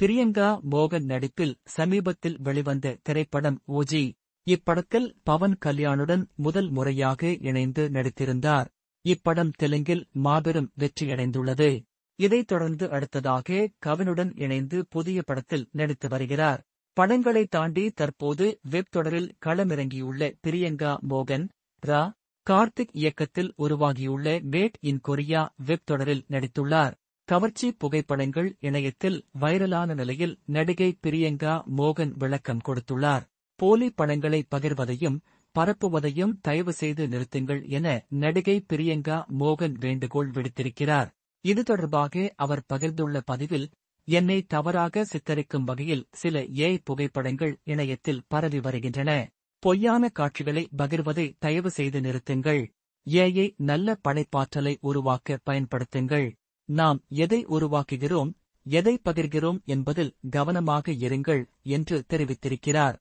பிரியங்கா மோகன் நடிப்பில் சமீபத்தில் வெளிவந்த திரைப்படம் ஓஜி. இப்படத்தில் பவன் கல்யாணுடன் முதல் முறையாக இணைந்து நடித்திருந்தார். இப்படம் தெலுங்கில் மாபெரும் வெற்றியடைந்துள்ளது. இதைத் தொடர்ந்து அடுத்ததாக கவினுடன் இணைந்து புதிய படத்தில் நடித்து வருகிறார். படங்களை தாண்டி தற்போது வெப் தொடரில் களமிறங்கியுள்ள பிரியங்கா மோகன், ரா. கார்த்திக் இயக்கத்தில் உருவாகியுள்ள மேட் இன் கொரியா வெப் தொடரில் நடித்துள்ளார். கவர்ச்சி புகைப்படங்கள் இணையத்தில் வைரலான நிலையில் நடிகை பிரியங்கா மோகன் விளக்கம் கொடுத்துள்ளார். போலி படங்களை பகிர்வதையும் பரப்புவதையும் தயவு செய்து நிறுத்துங்கள் என நடிகை பிரியங்கா மோகன் வேண்டுகோள் விடுத்திருக்கிறார். இது தொடர்பாக அவர் பகிர்ந்துள்ள பதிவில், என்னை தவறாக சித்தரிக்கும் வகையில் சில ஏஐ புகைப்படங்கள் இணையத்தில் பரவி வருகின்றன. பொய்யான காட்சிகளை பகிர்வதை தயவு செய்து நிறுத்துங்கள். ஏஐ நல்ல படைப்பாற்றலை உருவாக்க பயன்படுத்துங்கள். நாம் எதை உருவாக்குகிறோம், எதை பகிர்கிறோம் என்பதில் கவனமாக இருங்கள் என்று தெரிவித்திருக்கிறார்.